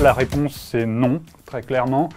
la réponse c'est non, très clairement.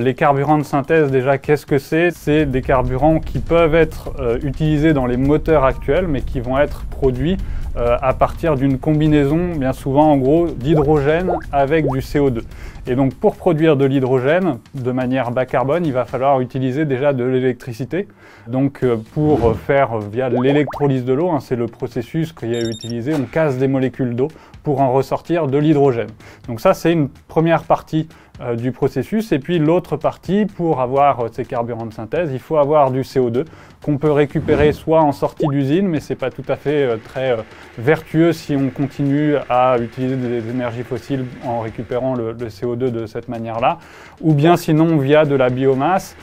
Les carburants de synthèse, déjà, qu'est-ce que c'est? C'est des carburants qui peuvent être utilisés dans les moteurs actuels, mais qui vont être produits à partir d'une combinaison, bien souvent en gros, d'hydrogène avec du CO2. Et donc pour produire de l'hydrogène de manière bas carbone, il va falloir utiliser déjà de l'électricité. Donc pour faire via l'électrolyse de l'eau, c'est le processus qui est utilisé, on casse des molécules d'eau pour en ressortir de l'hydrogène. Donc ça c'est une première partie du processus. Et puis l'autre partie, pour avoir ces carburants de synthèse, il faut avoir du CO2 qu'on peut récupérer soit en sortie d'usine, mais c'est pas tout à fait très vertueux si on continue à utiliser des énergies fossiles en récupérant le CO2 de cette manière-là, ou bien sinon via de la biomasse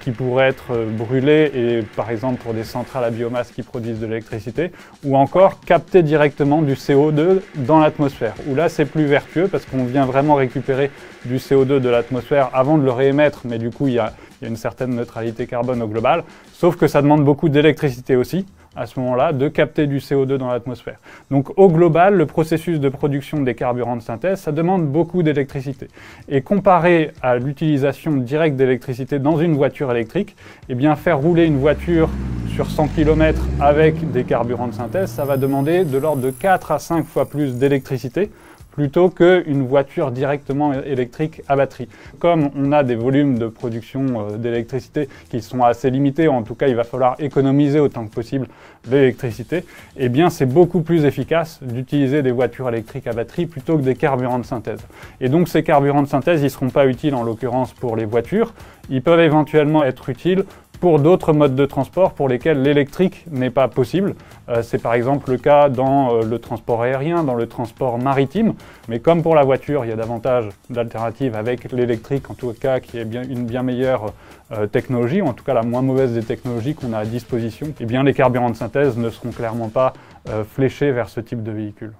qui pourrait être brûlée, et par exemple pour des centrales à biomasse qui produisent de l'électricité, ou encore capter directement du CO2 dans l'atmosphère, où là c'est plus vertueux parce qu'on vient vraiment récupérer du CO2 de l'atmosphère avant de le réémettre, mais du coup il y a une certaine neutralité carbone au global, sauf que ça demande beaucoup d'électricité aussi, à ce moment-là, de capter du CO2 dans l'atmosphère. Donc au global, le processus de production des carburants de synthèse, ça demande beaucoup d'électricité. Et comparé à l'utilisation directe d'électricité dans une voiture électrique, eh bien faire rouler une voiture sur 100 km avec des carburants de synthèse, ça va demander de l'ordre de 4 à 5 fois plus d'électricité plutôt qu'une voiture directement électrique à batterie. Comme on a des volumes de production d'électricité qui sont assez limités, en tout cas il va falloir économiser autant que possible l'électricité, eh bien c'est beaucoup plus efficace d'utiliser des voitures électriques à batterie plutôt que des carburants de synthèse. Et donc ces carburants de synthèse, ils ne seront pas utiles en l'occurrence pour les voitures, ils peuvent éventuellement être utiles pour d'autres modes de transport pour lesquels l'électrique n'est pas possible. C'est par exemple le cas dans le transport aérien, dans le transport maritime, mais comme pour la voiture, il y a davantage d'alternatives avec l'électrique, en tout cas qui est une bien meilleure technologie, ou en tout cas la moins mauvaise des technologies qu'on a à disposition, eh bien les carburants de synthèse ne seront clairement pas fléchés vers ce type de véhicule.